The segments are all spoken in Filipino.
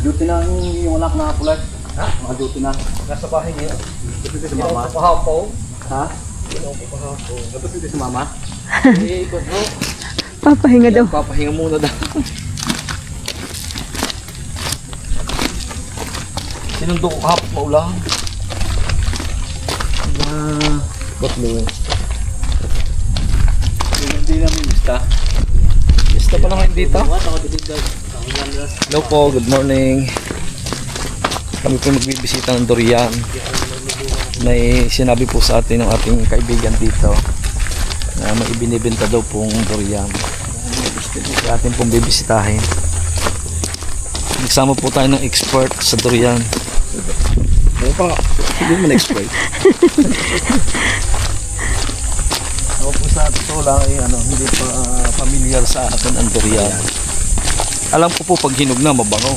Duty na yung anak na pulay. Ha? Mga duty na. Nasa bahay niya. Duty si mama. Pahapaw. Ha? Duty si mama. Ikot mo. Papahinga daw. Papahinga muna daw. Sinundo ko kahapon maulang. Ba't mo? Hindi namin basta. Basta pa naman dito. Hello po, good morning. Kami po magbibisita ng durian. May sinabi po sa atin ng ating kaibigan dito na may ibinibenta daw pong durian. Kaya atin pong bibisitahin. Nagsama po tayo ng expert sa durian. Ano pa? Hindi mo na-expert. Ako po sa totoo lang ay hindi pa familiar sa atin ang durian. Alam ko po pag hinog na mabango.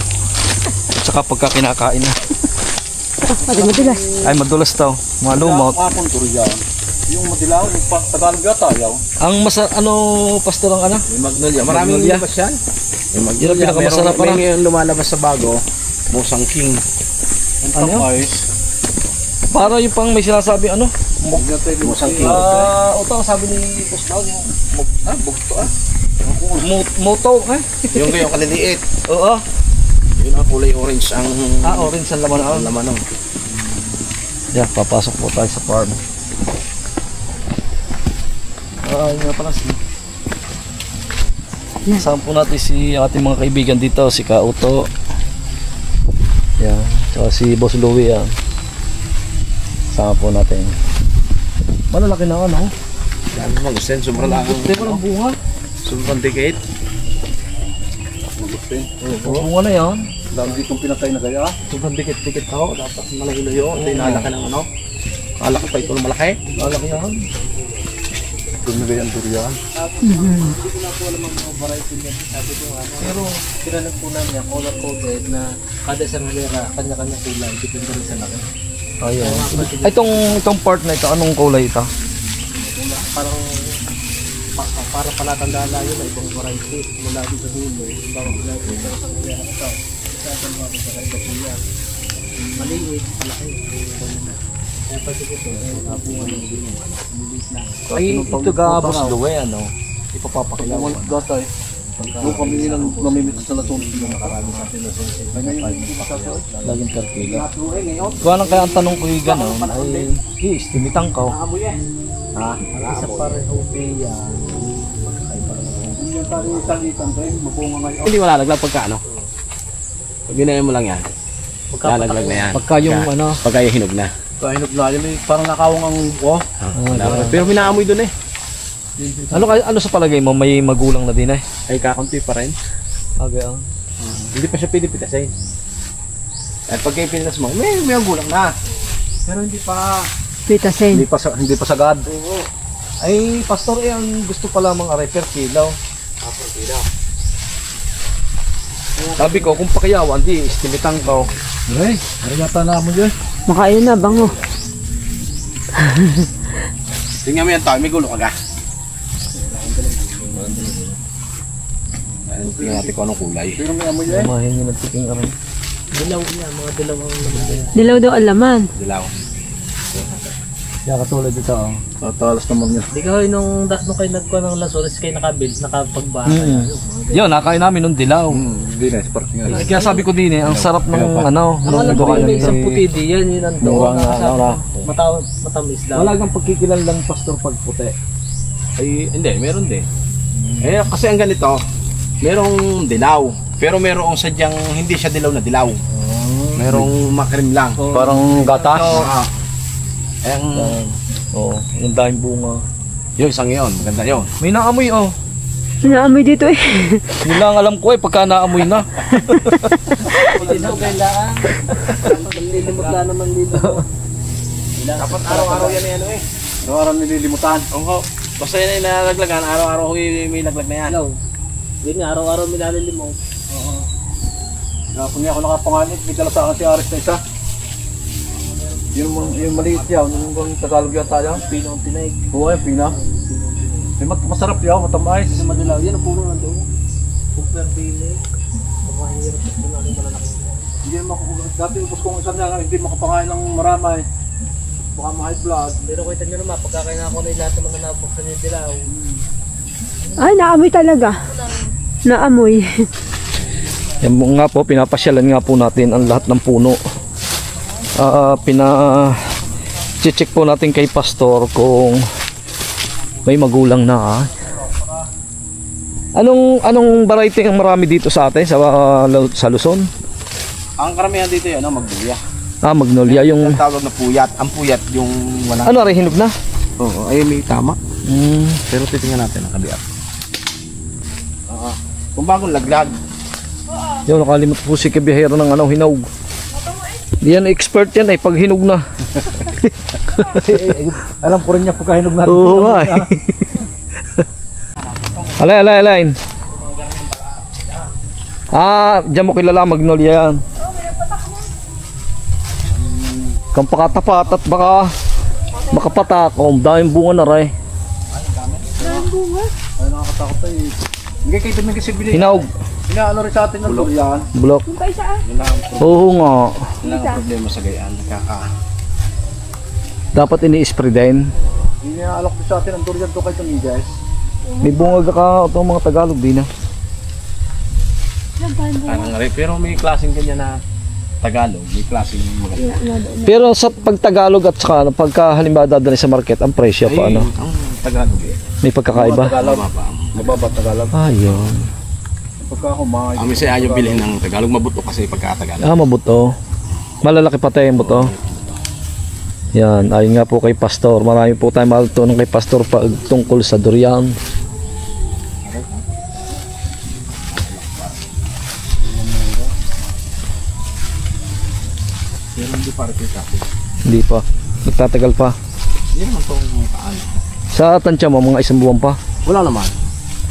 At saka pagka kinakain na. Madulas. Ay madulas daw. Malumot. Kapon durian. Yung madilaw, yung Tagalog yata yaw. Ang pastor ang ano? May magnolia. Maraming lumabas yan. May Yun ang magnolia. pinakamasarap para. May lumalabas sa bago. Musang King. Ano? Para yung pang may sinasabi ano? Musang King. Utang sabi ni Boss Pao yung bugto Moto eh? Yung gayong kaliliit. Oo. Yun ang kulay orange ang... Orange ang laman Ang laman ng. Yeah, papasok po tayo sa farm. Yun nga pala si... Saan po natin si ating mga kaibigan dito, si Kauto. Yan, tsaka si Boss Louie yan. Sama po natin. Malalaki na ano? Yan mo, gusto yun. Sobrang lang. Hindi ko ng bunga. Sobrang dikit. Bunga na yan. Dami ditong pinatay na gaya. Sobrang dikit-dikit ako. Dapat malayo-layo. Hindi nalaki ng ano. Kala ko pa ito ng malaki. Malaki yan. Tumigay ang durian. Pero tinanong po namin yung color coded na kada isang halera, kanya-kanya kulay, depende rin sa laki. Ayun. Itong part na ito, anong kulay ito? Parang para palatandaan na yun, ibang variety mula dito sa dulo, ibang variety sa isang halera ito. Isa sa mga variety po yan. Maliit, malaki. Kaya pati ito, bunga ng dulo. Ay, ito gabos duwe, ano? Ipapapakilawan. Gatay. Nung kami nilang namimit sa nasunod yung nakarami natin nasunod. Ay ngayon hindi makagawa. Laging kartila. Kung anong kaya ang tanong ko yung gano'n ay istimitan ka. Ha? Isa pa rin upiya. Yung tayo salitan tayo, mabunga ngayon. Hindi wala laglag pagka ano. Pag ginayan mo lang yan. Lalaglag na yan. Pagka yung ano. Pagka yung hinog na. Kahinog na yun, parang nakawang ang buho. Pero minaamoy dun eh. Ano sa palagay mo? May magulang na din eh? Ay kakunti pa rin. Okay. Hindi pa siya pwede pitasin. At pag kayo pinitas mo, may gulang na. Pero hindi pa Pitasin. Hindi pa sagad. Ay, pastor, ang gusto pa lamang aray per kilo. per kilo. Sabi ko, kung pakayawan, di istimitan ko. Ay, ay yata na mo dyan. Makain na, bango. Tingnan mo yan tayo, may gulo ka ga. Tingnan natin kung anong kulay. Pero may amoy yan. Mahingi ng tiking aray. Dilaw daw ang laman. Dilaw. Kaya katulad ito. Tatalas naman yan. Hindi ka nung kayo nagkuha ng Lasores kayo nakapagbahay. Yun, nakain namin nung dilaw. Hindi na, spark nga. Kaya sabi ko din ang sarap ng ano. Ang alam ko yung may isang puti di yan, yun ang doon. Matamis daw. Wala kang pagkikilalang pastor pag puti. Ay, hindi, meron din. Eh, kasi ang ganito, merong dilaw. Pero merong sadyang hindi siya dilaw na dilaw. Merong makrim lang. Parang gatas. Oh, yung daming bunga. yun, isang yun. Maganda yun. May naamoy oh. Naamoy dito eh. Yun lang alam ko pagka naamoy na. Ito kailangan. Lilimot na naman dito. Dapat araw-araw yan ano eh. Araw-araw nililimutan. Oo. Basta yan ay nalaglagan, araw-araw may laglag na yan. Hello. Yun nga, araw-araw may nalilimot. Kung niya ako nakapangalit, may dala sa akin si Aris na isa. Yung maliit yan, yung Tagalog yata yan. Pinong tinaig. Oo, yung pina. Masarap yan, matamay. Sa madilaw, yan ang puro nandoon. Super pili. Mahirap ito na rin malalaki. Hindi dati ubos kong isa niya, hindi makapangain ng marami. Baka ma-high blood. Pero kita nyo naman, pagkakain ako na lahat naman na nabuksan yung dilaw. Ay, naamoy talaga. Naamoy. Yan po nga po, pinapasyalan nga po natin ang lahat ng puno. Check po natin kay Pastor kung may magulang na. Anong variety ang marami dito sa atin sa Luzon? Ang karamihan dito yan, magnolia. Magnolia yung Ang tawag na puyat. Ang puyat yung wala. ano rin hinog na? Oo, ay may tama. Pero titingnan natin ang kabiyak. Kung bagong laglag. Yung nakalimot po si kabihero ng hinog. Di yan expert yan pag hinog na. Alam po rin niya pagkahinog natin. Oo nga Alay. Diyan mo kilala magnolia yan. Kang pakatapat at baka makapatakom, daming bunga na rin. Ay, nakakatakot tayo. Hindi kayo dami kasi bilhin. Hinog, Inaano rin sa atin ng durian. bulok. Oo nga. Wala ang problema sa gayaan. Dapat ini-spray din. Inaalok din sa atin ng durian to kay Tumigas. May bunga ka itong mga Tagalog din na. Parang rin. Pero may klaseng ganyan na Tagalog. May klaseng maganda. Pero sa pag-Tagalog at saka pagka halimbawa dadalhin sa market, ang presyo pa Ang Tagalog may pagkakaiba. Mababa Tagalog. Ayun. Pagka kumain. Ang misa ayaw bilhin ng Tagalog. Mabuto kasi pagka-Tagalog. Mabuto. Malalaki pa tayo yung buto. Yan, ayun nga po kay Pastor. Marami po tayong matutunan kay Pastor tungkol sa durian. Pero hindi pa rin kasi. Hindi pa. Magtatagal pa. Hindi naman itong kaan. Sa tansya mo, mga isang buwan pa. Wala naman.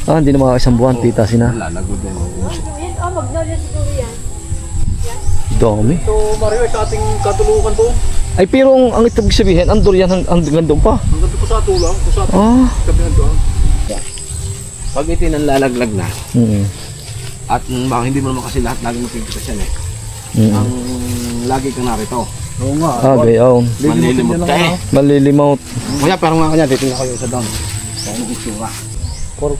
Hindi na mga isang buwan, tita sina. Wala, lagod din. Dami. Ito Mario, sa ating katulungan to. Ay pero ang ibig sabihin, ang durian hanggang doon pa. Hanggang doon po sa tulang. Kung sa ating kabihan doon. Pag itinanlalaglag na, Mm. at baka hindi mo naman kasi lahat lagi magpipitas yan Mm. Ang lagi kang narito. Oo nga. Gayon. Manlilimot ka Malilimot. Kuya, parang nga kanya, titingnan ko yung isa doon. Kaya nung itsura. For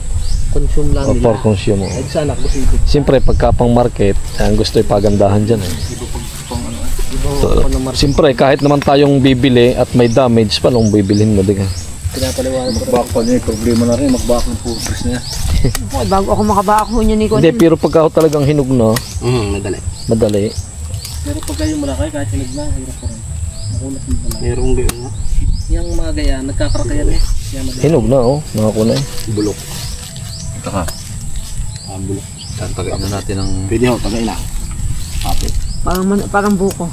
consume lang nila. For consume. Ay, sana kusipit. Siyempre, pagka pang market, ang gusto yung pagandahan dyan. Siyempre, kahit naman tayong bibili at may damage, paano bibilhin mo din? Pinapaliwanag ko. Magbak pa niya, problema na rin. Magbak ng pupres niya. Ay, bago ako makabako niya ni Hindi, pero pagka talagang hinog na, Madali. madali. Pero pag kayo malaki, kahit hinig na, hirap ko rin. Makulat din pala. Merong gayon nga. Yung mga gaya, nagkakarakayan eh. Kaya madali. Hinog na, nakakunay. Bulok. Taka. Bulok. Tagain na natin ang... Pwede ho, tagay na. Happy. Parang buko.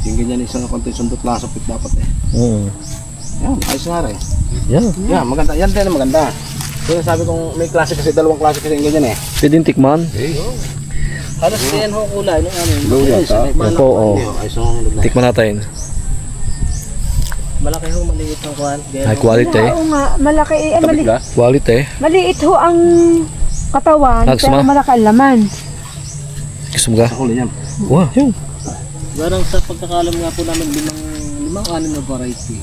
Yung ganyan isang konti sundot lang sa pit dapat Yan, ayos nga rin. Yan. Yan, maganda. Yan din ang maganda. Kaya sabi kong may klase kasi, dalawang klase kasi yung ganyan Pwede yung tikman. Halos yan ho kulay nung ano. Oo. Ayos nga yung Tikman natin. Malaki ho, maliit ng kuhan. High quality. Oo nga, malaki Quality. maliit ho ang katawan, Gusto pero mo? malaki ang laman. Gusto mo ka? Sa huli yan. Wow, yun. Parang sa pagkakalam nga po namin, limang anim na variety.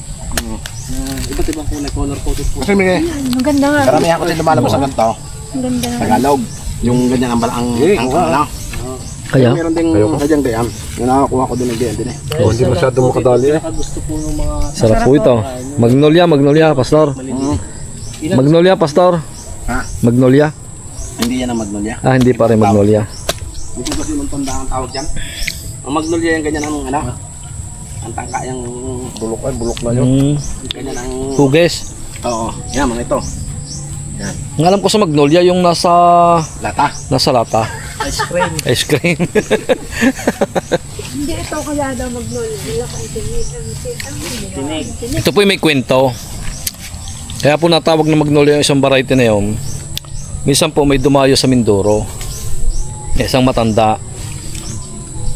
Na iba't ibang kulay, color coded po. Kasi may Maganda nga. karamihan ko din lumalabas sa ganito. Ang ganda nga. Tagalog. Yung ganyan ang balang ano. Kaya? Meron ding sadyang gayam. Yung nakakuha ko din ng gayam din Hindi masyado makadali. Gusto po ng mga Sarap po ito. Magnolia, Pastor. Magnolia, Pastor. Ha? Magnolia. Hindi yan ang magnolia. Hindi pa rin magnolia. Hindi ko kasi nung tanda ang tawag dyan. Ang magnolia yung ganyan ang ano. Ang tangka yung Bulok na yun. ganyan ang... Huges. Oo. Yan, mga ito. Ang alam ko sa magnolia yung nasa Lata. lata. ice cream. Ice cream. Hindi ito kaya daw magnolia. Tinig. Ito po yung may kwento. Kaya po natawag na magnolia yung isang variety na yun. Minsan po may dumayo sa Mindoro. Isang matanda.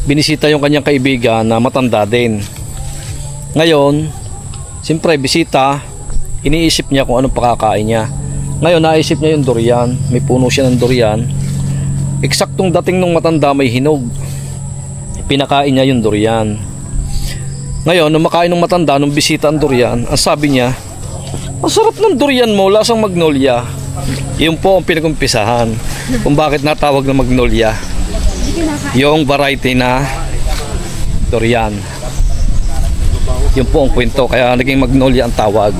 Binisita yung kanyang kaibigan na matanda din. Ngayon, Siyempre, bisita, iniisip niya kung anong pakakain niya. Ngayon, naisip niya yung durian. May puno siya ng durian. Eksaktong dating nung matanda, may hinog. Pinakain niya yung durian. Ngayon, nung makain ng matanda, nung bisita ang durian, ang sabi niya, ang sarap ng durian mo, lasang magnolia. Yun po ang pinagumpisahan kung bakit natawag na magnolia. Yung variety na durian. Yun po ang kwento, kaya naging magnolia ang tawag.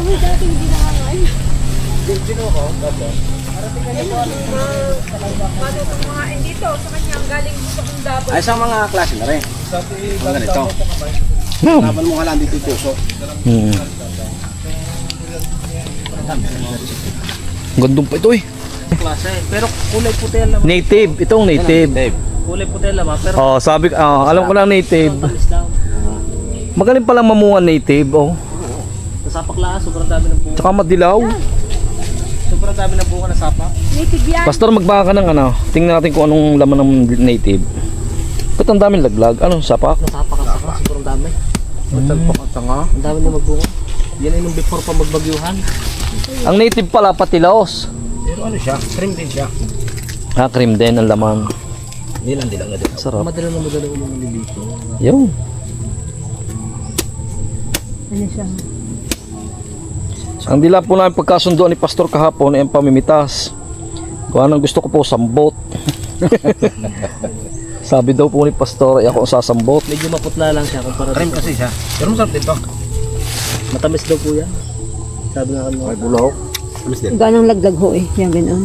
Ay, sa mga klase na rin. Mga ganito. Laban mo nga lang dito yung puso. Gandong pa ito eh. Klase. Pero kulay puti ang laman. Native, itong native. Kulay puti ang laman. Pero Oh, sabi alam ko na native. tamis lang. Magaling pala mamunga native, oh. Sa sapak lang, sobrang dami ng bunga. Tsaka madilaw. Sobrang dami ng bunga na sapak. Native yan. Pastor, magbaka ka ng ano. Tingnan natin kung anong laman ng native. Ba't ang daming laglag? Ano, sapak? Nasapak ang saka, sobrang dami. Magtalpok at tanga. Ang dami na magbunga. Yan ay nung before pa magbagyuhan. Ang native pala, patilaos. Pero ano siya? Cream din siya. Cream din ang laman. Nilang dilang na din. Sarap. Madala na madala yung mga nilito. Yung. Ano siya? Ang dila po namin pagkasundoan ni Pastor kahapon ay ang pamimitas. Kung anong gusto ko po, sambot. Sabi daw po ni Pastor ay ako ang sasambot. Medyo maputla lang siya kumpara Cream dito. kasi siya. Pero masarap dito. Matamis daw po yan. Sabi nga ano. Ay, bulaw. Tamis din. Ganang laglag ho eh. Yan ganoon.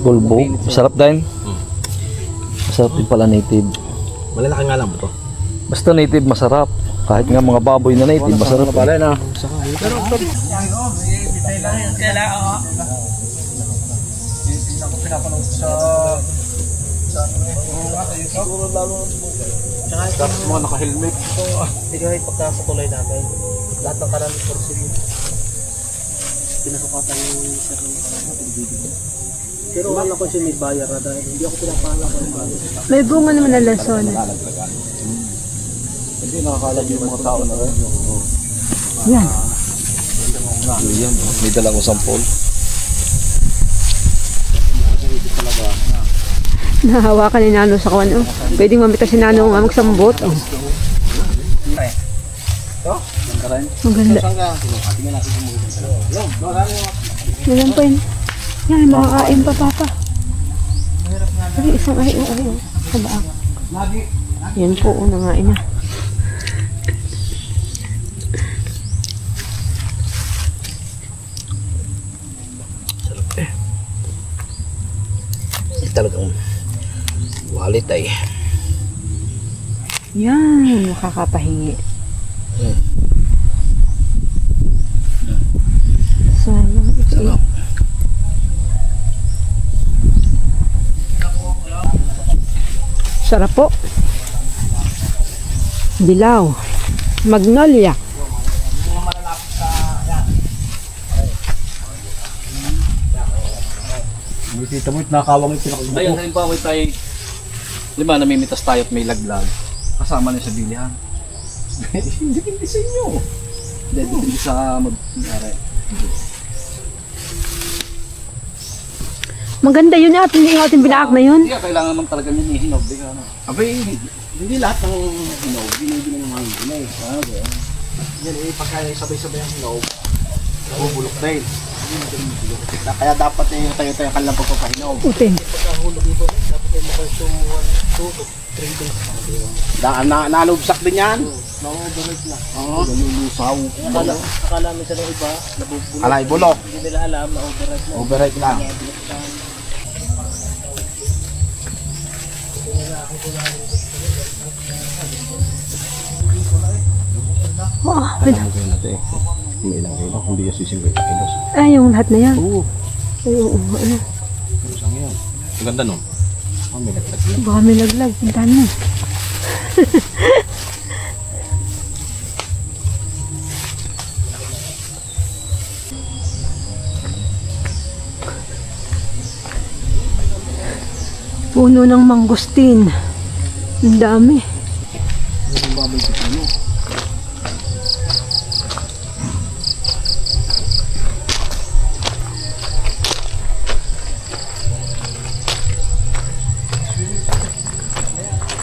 Gulbo. Masarap din. Masarap din pala native. Malalaki nga lang ito. Basta native masarap. Kahit nga mga baboy na native, masarap. Pala na. Tapos mga naka-helmet. Hindi kahit pagka sa tulay natin. Lahat ng kanan ng porcelain. Pinasukatan yung sir ng kanan. Pero wala ko siya may bayar na dahil hindi ako pinapala ko ng bayar. May bunga naman na lason. Hindi nakakalab yung mga tao na rin. Yan. Yan, may dala ko sampol. Nahawakan ni Nano sa kawan. Oh. Pwedeng mamita si Nano nga magsambot. Oh. Ang ganda. Yan po yun. Yan, makakain pa papa. Sabi isang ay. Kabaak. Yan po, nangain na. Talagang walit ay. Yan, nakakapahingi. Sayang ito. Sarap. Sarap po. Dilaw. Magnolia. Kita mo, nakakawang yung pinakabuko. Ayun, halimbawa tayo, lima namimitas tayo at may laglag. Kasama na sa bilihan. Hindi sa inyo. Hindi sa mag-aray. Maganda yun at hindi nga ating binaak na yun. Hindi ka kailangan naman talaga nyo hinog. Abay, hindi lahat ng hinog. Hindi ng mga hinay. Yan eh, pagka sabay-sabay ang hinog, nabubulok din. Kaya dapat eh, tayo-tayo ka lang pagpapahinog. Utin. Pagkahulog ito, dapat yung makasumuhan 2 to 3 days. Nalubsak din yan. Na-overnight na. Oo. Nalulusaw. Akala minsan ng iba, nabubulok. Alay, bulok. Hindi nila alam na overnight na. Overnight lang. Oh, Alam ko yun natin eh. May ilang kilo, hindi yung 50 kilos. ay, yung lahat na yan. Oo. Ay, oo, ano. Saan yun? Ang ganda nun. Oh, may nagtag lang. Baka may laglag. Puntahan mo. Puno ng mangustin. Ang dami.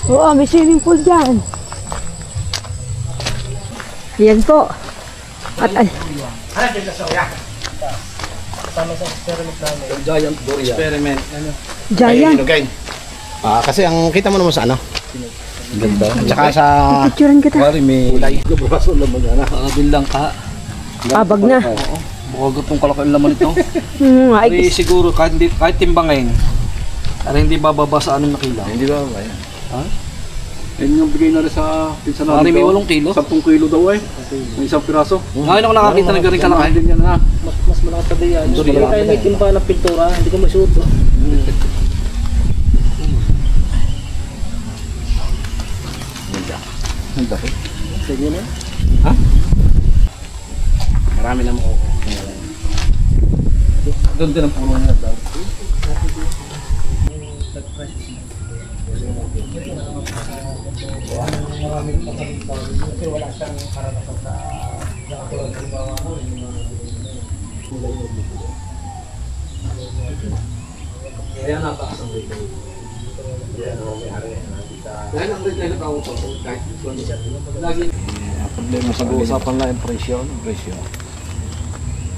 Oo, may swimming pool dyan. Yan po. At ay, Giant Dorian. Experiment. giant. Kasi ang kita mo naman sa ano? Ganda. At saka sa Picturean kita. Pare may kulay. Braso naman yan. kakabin lang ka. Abag na. Oo. Baka gatong kalaki ang laman ito. Ay, Pero siguro kahit timbangin, para hindi bababa sa 6 na kilo. Hindi ba ba yan? Ha? Yan yung bigay na rin sa pinsan Pare may 8 kilo. 10 kilo daw eh. May isang piraso. Ngayon ako nakakita ng ganun kalaki. Din yan ha. Mas malaki tabi yan. Durian. Hindi tayo may timba ng pintura, hindi ko masuot. Ang laki. Sige na. Marami na mo. Doon din ang puno niya. Kaya nataas ang rate. Kaya ang rate na tao po kahit lagi problema sa usapan lang yung presyo.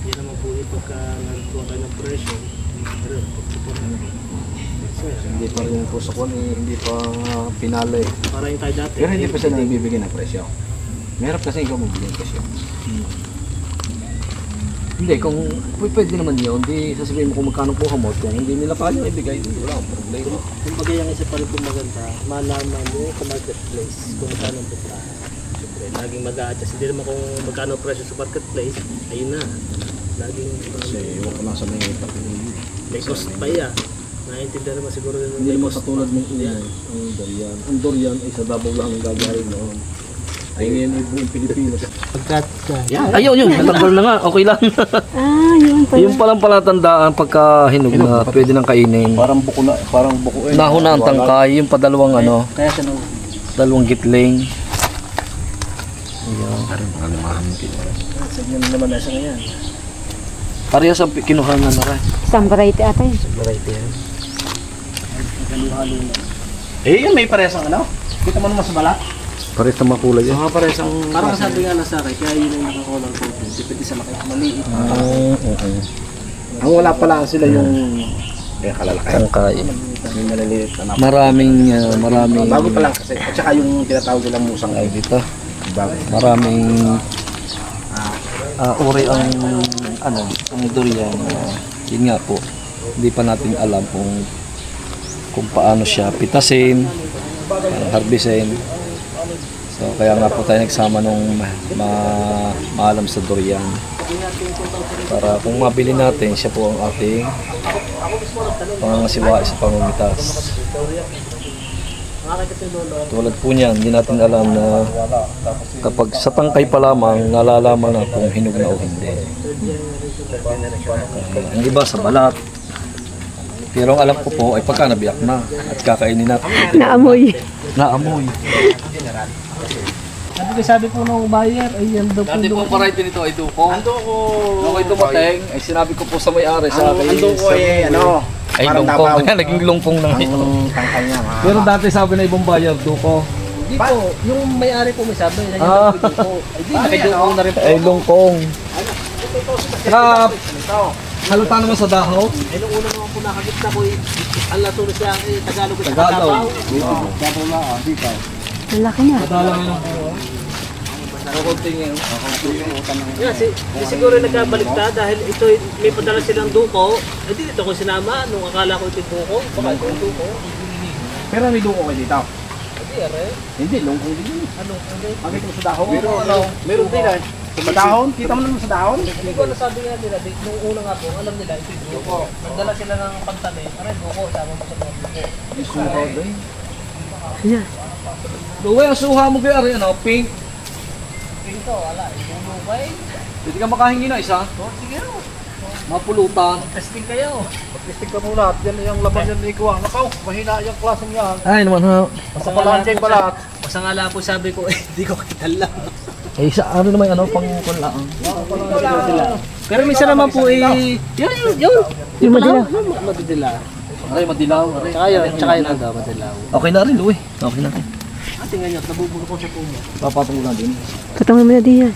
Hindi naman po ito pagka nagkuha tayo ng presyo. Hindi pa rin po sa kwan hindi pa pinalo eh. Para yung tayo dati. Pero hindi pa siya nagbibigay ng presyo. Meron kasi ikaw magbigay ng presyo. Hindi, kung pwede naman yun, hindi sasabihin mo kung magkano kuha mo. Kung hindi nila kaya ibigay, hindi wala akong problema. Kumbaga yung isa pa rin po maganda, malaman mo sa marketplace kung magkano ang putrahan. Siyempre, laging mag-a-adjust. Hindi naman kung magkano ang presyo sa marketplace, ayun na. Laging Kasi iwan ko nasa may may cost pa yan. Naiintindihan naman siguro yun. Hindi naman katulad ng unay, ang Dorian. Ang Dorian ay sa Davao lang ang gagawin noon. Ay ngayon ay buong Pilipinas. Pagkat Ayun, natanggal na nga, okay lang. yun pala. Yung palang palatandaan pagka hinog na pwede nang kainin. Parang buko eh. Nahuna ang tangkay, yung padalawang kaya siya nung dalawang gitling. sa inyo naman nasa ngayon. Parehas ang kinuhanan na rin. Isang variety ata yun. Variety yan. Halo-halo na. Yan may parehas ang ano? Kita mo naman sa balat. Parehas na makulay yan. Mga parehas ang Parang sabi nga na sa akin, kaya yun ang nakakolor ko. Depende sa laki. Maliit. ang wala pala sila yung kalalaki. Tangkay. Yung maliliit na Maraming bago pa lang kasi. At saka yung tinatawag nilang musang ay dito. bago. Maraming uri ang ang durian. Yun nga po. Hindi pa natin alam kung paano siya pitasin, harbisin. So kaya nga po tayo nagsama nung maalam sa durian. Para kung mabili natin, siya po ang ating pangangasiwa sa pamamitas. Tulad po niyan, hindi natin alam na kapag sa tangkay pa lamang, nalalaman na kung hinog na o hindi. Ang iba sa balat. Pero ang alam ko po ay pagka nabiyak na at kakainin natin. Naamoy. Naamoy. Sabi po ng buyer, ay yan daw po. Dati po variety nito ay duko. Ando ko. Nung ay dumating, ay sinabi ko po sa may-ari sa akin. Ando ko ay ano. Ay parang lungkong. Davao. Naging lungkong na ngayon. Ang tangkay niya. Pero dati sabi na ibang buyer, duko. Hindi po, yung may-ari po may sabi, yan Ah. daw po. Ay di, nakiduko na rin po. Ay lungkong. Saka halata naman sa dahaw. Ay nung una naman po nakagitna ko, ang lasuno siya, Tagalog at Tagalog. Davao. Malaki na. Madalang yun ang buo. Kukunting yun. Yeah, siguro nagkabaliktad dahil ito may padala silang duko. Eh di dito ko sinama nung akala ko ito yung duko. Baka ito yung duko. Pero may duko kayo dito. Hindi are. Hindi, lungkong din yun. Ano? Hindi. Bakit mo sa dahon? Pero ano? Meron din eh. Sa dahon? Kita mo naman sa dahon? Hindi ko nasabi nga nila, nung una nga po, alam nila ito yung duko. Nagdala sila ng pagtani, aray duko, sama mo sa mga duko. Yan. Luwe, ang suha mo kaya rin, ano, pink. Ito, wala, ibulubay. Pwede ka makahingi na isa. Sige o, Mapulutan. testing kayo. Pag-testing ka muna at yan yung laman yan ni Ikuwang. Nakaw, mahina yung klaseng yan. Ay naman ha. Makapalanjay pala. Basta nga lang po sabi ko, hindi ko kita lang. Eh, sa ano naman, ano, pang kunlaan. Pero minsan naman po yun. Yung madila. Madidila. Aray, madilaw. Aray. Tsaka yun ang dapat nila. Okay na rin, Louie. Okay na rin. Tingnan nyo, nabubulo ko sa pumo. Papatong na din. Patangin mo na din yan.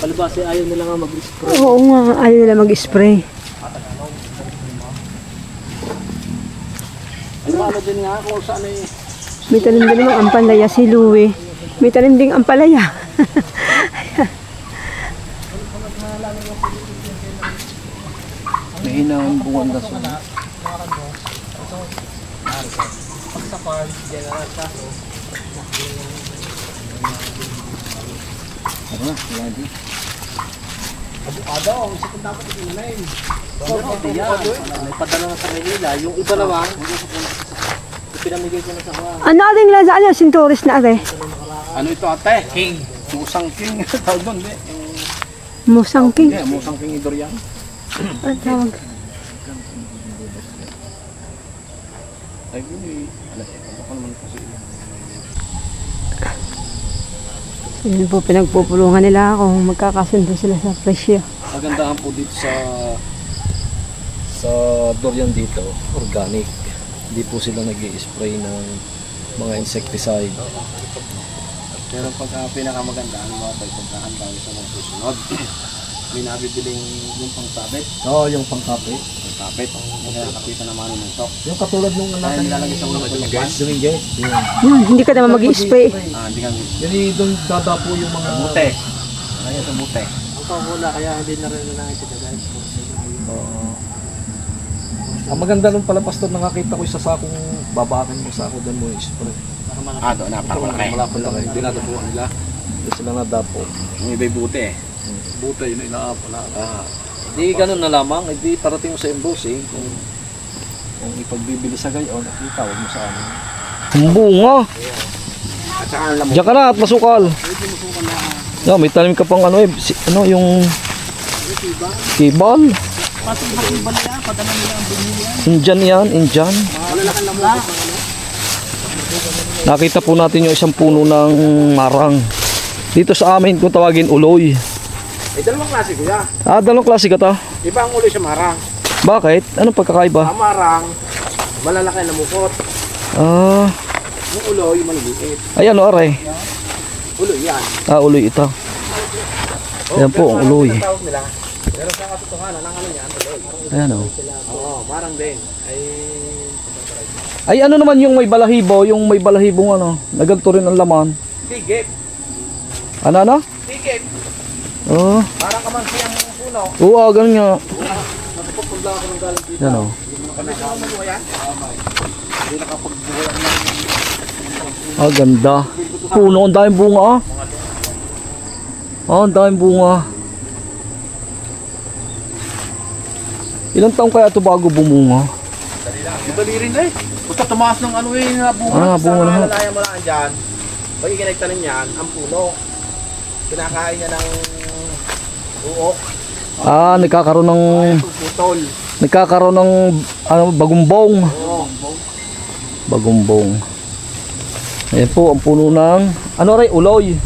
Palibasi ayaw nila nga mag-spray. Oo nga, ayaw nila mag-spray. Ano din nga kung saan ay May tanim din naman ang palaya si Louie. May tanim din ang palaya. May hinang bungan na so. Sa farm, general kaso. Ano na, lagi. abukado, ang isa kong dapat inunayin. Hindi yan. May padala na sa Manila. Yung iba naman, pinamigay ko na sa mga. Ano ating laza? Ano? Sintoris na ate? Ano ito ate? King. Musang King. Tawag doon, di? Musang King. Hindi, Musang King idor yan. Ang tawag. Ay, gini. Alas, ano ka naman kasi. Yun po, pinagpupulungan nila kung magkakasundo sila sa presyo. Kagandahan po dito sa durian dito, organic. Hindi po sila nag-i-spray ng mga insecticide. Pero pagka pinakamaganda, ano mga tayo, pagkaan tayo sa mga susunod. May nabibiling yung pangtabit. Oo, yung pangkape. Pangtabit. Kaya kapitan naman ng stock. Yung katulad nung Kaya nilalagay sa mga tulungan. Dumingay. Yun, hindi ka naman mag-spray. Hindi kang Yan doon dadapo yung mga mute. Kaya sa mute. Ang pangula, kaya hindi na rin nakikita guys. Ang maganda nung pala pastor, nakakita ko yung sa sakong babakan mo sako doon mo i-spray. Doon na, para malaki. Malaki. Dinadapuan nila. Hindi sila nadapo. Yung iba'y buti eh. Buta yun inaapala. Di ganun na lamang, hindi parating mo sa embossing kung ipagbibili sa gayon, nakita wag mo sa amin. Ang bunga! At saka ang lamok. Diyan ka na at masukal. Yeah, may tanim ka pang ano eh, yung kibal. Indian yan, Indian. Nakita po natin yung isang puno ng marang. Dito sa amin kung tawagin uloy. Dalawang klase kuya. Dalawang klase ka to. Iba ang ulo sa marang. Bakit? Anong pagkakaiba? Ang marang, malalaki na mukot. Yung ulo, yung maliliit. Ayan o, aray. Ulo yan. Uloy ito. Ayan po, ang uloy. Tawag nila. Pero sa katotohanan, ang ano niyan, ulo. Ayan o. Oo, marang din. Ay, ano naman yung may balahibo? Yung may balahibong ano? Naganto rin ang laman. Tigip. Ano? Tigip. Oo. Parang kamansi ang puno. Oo, ganun nga. Nagpupunla ako ng galing dito. Yan o. Kami sa mga buhay yan? Hindi nakapagbuhay ang Ganda. Puno, ang daming bunga ang daming bunga. Ilang taong kaya ito bago bumunga? Dali rin eh. Basta tumaas ng ano eh, na bunga. Bunga na. Sa lalayan mo lang dyan. Pag ikinagtanim yan, ang puno. Kinakain niya ng uok. Nagkakaroon ng Putol. bagumbong. Oo. Bagumbong. Ayan po ang puno ng uloy.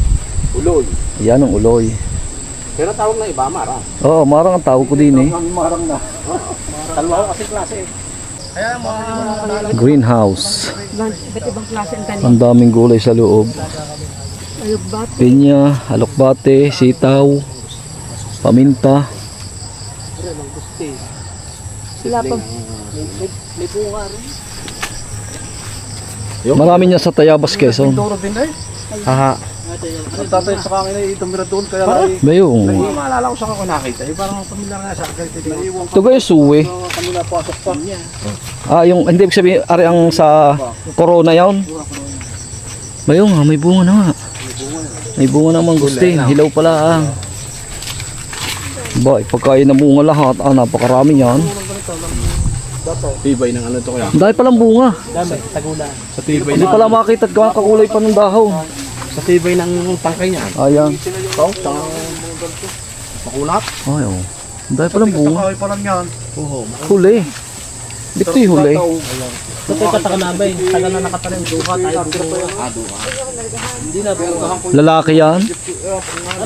Uloy. Ayan ang uloy. Pero tawag ng iba, marang. Oo, marang ang tawag ko din eh. Marang na. Dalawa kasi klase eh. Kaya mga Greenhouse. Iba't ibang klase ang tanim. Ang daming gulay sa loob. Alugbat. Pinya, alokbate, sitaw, paminta. Sila pa. May bunga rin. Marami niya sa Tayabas, Quezon. Turo din eh. Haha. Ang tatay sa kangin ay tumira doon kaya ay Bayong. maalala ko sa kako nakita. Eh parang pamilyar nga sa akin. Ito kayo suwi. Kami na pasok pa niya. Yung hindi ibig sabihin, ari ang sa corona yun. Bayong may bunga na nga. May bunga na mangustin. Hilaw pala Ba, pagkain na bunga lahat. Napakarami yan. Tibay ng ano to kaya? Dahil palang bunga. Dami, tagulan. Sa tibay Hindi pala makita at kakulay pa ng dahon. sa tibay ng tangkay niya. Ayan. Makunat. Ay, oh. Dahil palang bunga. Kaway pa lang yan. Huli. Dito yung huli. Ito yung katakanabay. Tagal na nakatanim. Duha tayo. Hindi na bunga. Lalaki yan.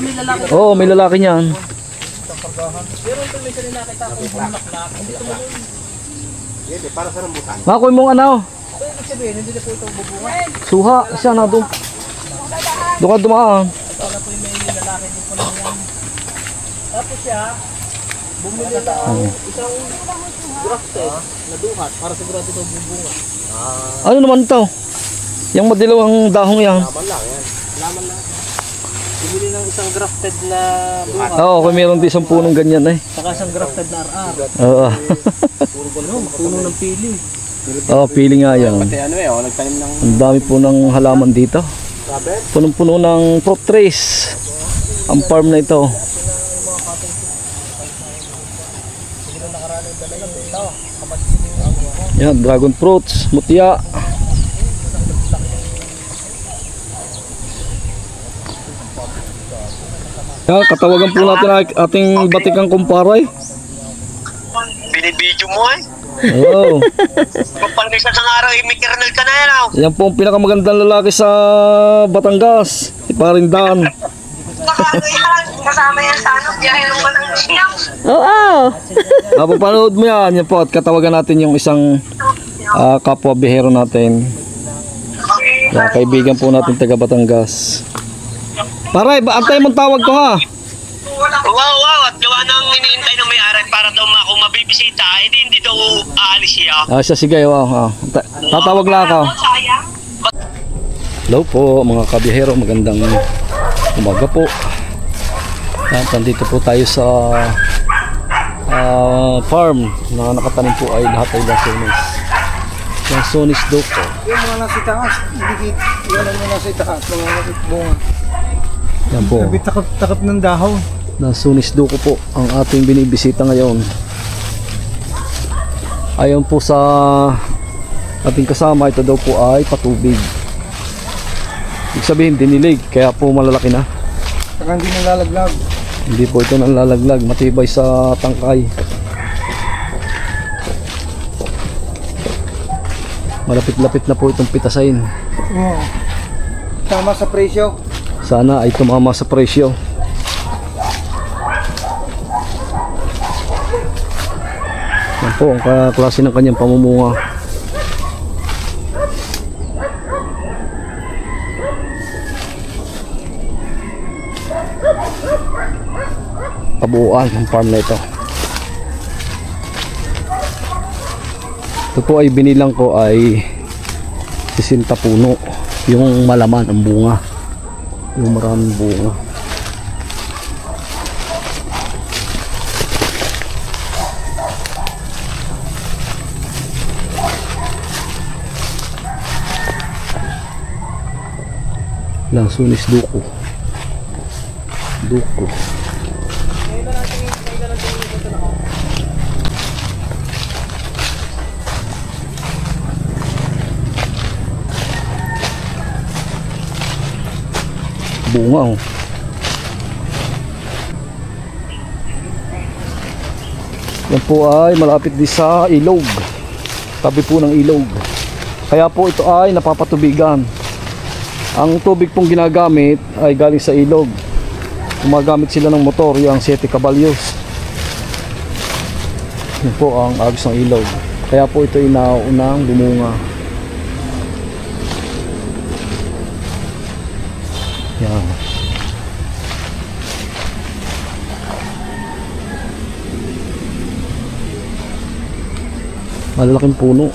May lalaki. Oo, may lalaki niyan. Pero ito may nakita ko. Bulaklak. Ito mo. Yan, para sa rambutan. Makoy mong ano? So, ibig sabihin, hindi na po ito bubunga. Suha, siya na doon. Doon ka dumaan. Wala po yung may lalaki din po lang yan. Tapos siya, bumili ng isang grafted na duhat para sigurado ito bubunga. Ano naman to? Yung madilaw ang dahong yan. Laman lang yan. Laman lang. Bumili ng isang grafted na duhat. Oo, kung meron din isang punong ganyan eh. Saka isang grafted na RR. Oo. Puno ng pili. Oo, pili nga yan. Pati ano eh, nagtanim ng Ang dami po ng halaman dito. rabbit. Punong-puno ng fruit trees. Ang farm na ito. Yan, dragon fruits, mutya. Yan, katawagan po natin ang ating batikang kumparay. Binibidyo mo eh. Oo. Kapag isa sa araw, may kernel ka na yan. Yan po ang pinakamagandang lalaki sa Batangas. Si Parindan. Nakano yan. Kasama yan sa ano. Biyahe ng Batangas niya. Oo. Mapapanood mo yan. Yan po at katawagan natin yung isang kapwa bihero natin. Yan, kaibigan po natin taga Batangas. Paray, antay mong tawag ko ha. Wow. At gawa nang iniintay ng may-ari para daw ako mabibisita. Hindi daw aalis siya. Siya sige, wow. Tatawag lang ako. Sayang. Hello po mga kabihero, magandang umaga po. Yan, nandito po tayo sa farm na nakatanim po ay lahat ay lansones. Lansones daw po. Yung mga nasa itaas, yan ang mga nasa itaas, mga nasa bunga. Yan po. Sabi takap ng dahon. Lansones daw po ang ating binibisita ngayon. Ayon po sa ating kasama, ito daw po ay patubig. Ibig sabihin dinilig, kaya po malalaki na. Saka hindi nalalaglag. Hindi po ito nalalaglag, matibay sa tangkay. Malapit-lapit na po itong pitasain. Oo. Tama sa presyo. Sana ay tumama sa presyo. Yan po ang klase ng kanyang pamumunga. Kabuuan ng farm na ito. Ito po ay binilang ko ay 60 puno. Yung malaman ang bunga. Yung maraming bunga. Lansones duko. Duko. Bunga oh. Yan po ay malapit din sa ilog. Tabi po ng ilog. Kaya po ito ay napapatubigan. Ang tubig pong ginagamit ay galing sa ilog. Gumagamit sila ng motor, yung 7 kabalyos. Yan po ang agos ng ilog. Kaya po ito ay naunang bumunga. Yan. Malalaking puno.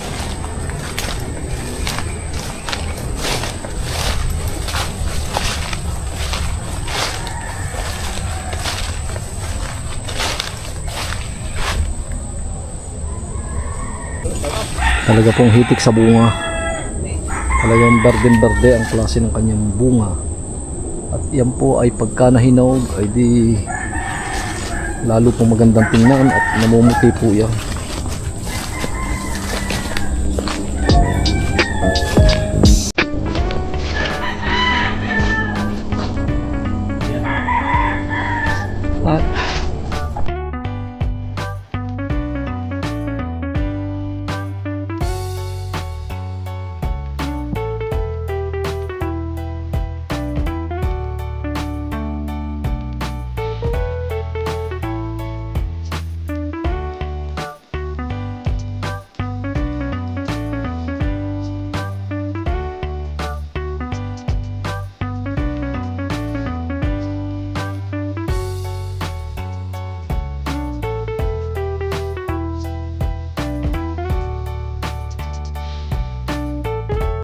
Talaga pong hitik sa bunga. Talagang berde-berde ang klase ng kanyang bunga. At yan po ay pagka nahinog ay di lalo pong magandang tingnan at namumuti po yan. At